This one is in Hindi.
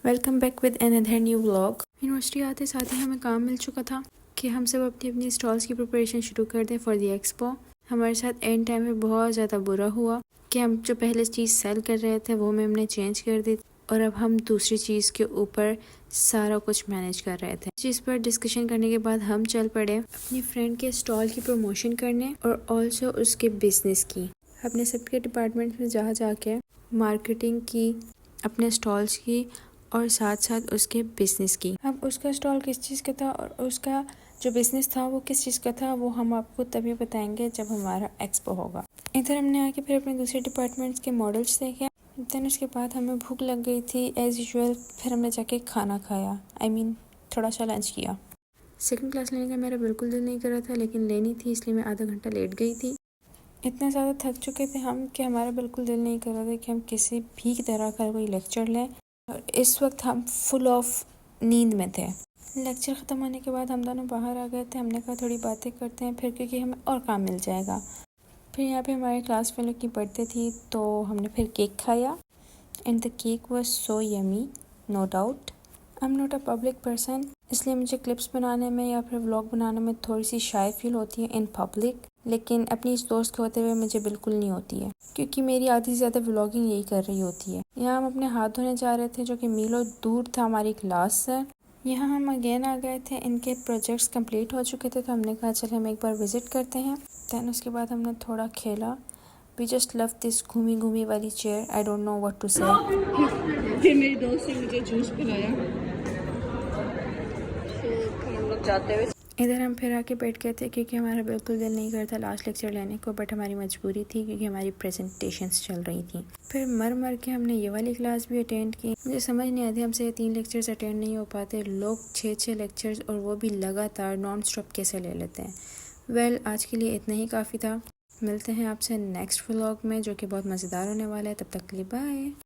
Welcome back with another new vlog. University आते साथ ही हमें काम मिल चुका था कि हम सब अपनी अपनी स्टॉल्स की प्रिपरेशन शुरू कर दें फॉर द एक्सपो। हमारे साथ एंड टाइम में बहुत ज़्यादा बुरा हुआ कि हम जो पहले चीज़ सेल कर रहे थे वो हमने चेंज कर दी और अब हम दूसरी चीज़ के ऊपर सारा कुछ मैनेज कर रहे थे। इस चीज़ पर डिस्कशन करने के बाद हम चल पड़े अपनी फ्रेंड के स्टॉल की प्रमोशन करने और ऑल्सो उसके बिजनेस की, अपने सबके डिपार्टमेंट में जाके मार्केटिंग की, अपने स्टॉल्स की और साथ साथ उसके बिजनेस की। अब उसका स्टॉल किस चीज़ का था और उसका जो बिजनेस था वो किस चीज़ का था वो हम आपको तभी बताएंगे जब हमारा एक्सपो होगा। इधर हमने आके फिर अपने दूसरे डिपार्टमेंट्स के मॉडल्स देखे। देन उसके बाद हमें भूख लग गई थी एज यूजुअल, फिर हमने जाके खाना खाया, थोड़ा सा लंच किया। सेकंड क्लास लेने का मेरा बिल्कुल दिल नहीं कर रहा था, लेकिन लेनी थी इसलिए मैं आधा घंटा लेट गई थी। इतना ज़्यादा थक चुके थे हम कि हमारा बिल्कुल दिल नहीं कर रहा था कि हम किसी भी तरह का कोई लेक्चर लें और इस वक्त हम फुल ऑफ नींद में थे। लेक्चर ख़त्म होने के बाद हम दोनों बाहर आ गए थे। हमने कहा थोड़ी बातें करते हैं फिर, क्योंकि हमें और काम मिल जाएगा। फिर यहाँ पे हमारे क्लास फेलो की बर्थडे थी तो हमने फिर केक खाया and the cake was so yummy, no doubt. I am not a public person, इसलिए मुझे क्लिप्स बनाने में या फिर व्लॉग बनाने में थोड़ी सी शाय फील होती है इन पब्लिक, लेकिन अपनी इस दोस्त के होते हुए मुझे बिल्कुल नहीं होती है, क्योंकि मेरी आधी से ज़्यादा व्लॉगिंग यही कर रही होती है। यहाँ हम अपने हाथ धोने जा रहे थे जो कि मीलों दूर था हमारी क्लास से। यहाँ हम अगेन आ गए थे, इनके प्रोजेक्ट्स कंप्लीट हो चुके थे तो हमने कहा चल हम एक बार विजिट करते हैं। दैन उसके बाद हमने थोड़ा खेला। वी जस्ट लव दिस घूमी घूमी वाली chair, I don't know what to say. फिर मेरी दोस्त ने मुझे जूस पिलाया। फिर हम लोग जाते हुए इधर हम फिर आके बैठ गए थे क्योंकि हमारा बिल्कुल दिल नहीं करता लास्ट लेक्चर लेने को, बट हमारी मजबूरी थी क्योंकि हमारी प्रेजेंटेशंस चल रही थी। फिर मर के हमने ये वाली क्लास भी अटेंड की। मुझे समझ नहीं आती हमसे 3 लेक्चर्स अटेंड नहीं हो पाते, लोग 6 लेक्चर्स और वो भी लगातार नॉन स्टॉप कैसे ले लेते हैं। वेल, आज के लिए इतना ही काफ़ी था। मिलते हैं आपसे नेक्स्ट व्लॉग में जो कि बहुत मज़ेदार होने वाला है। तब तक के लिए बाय।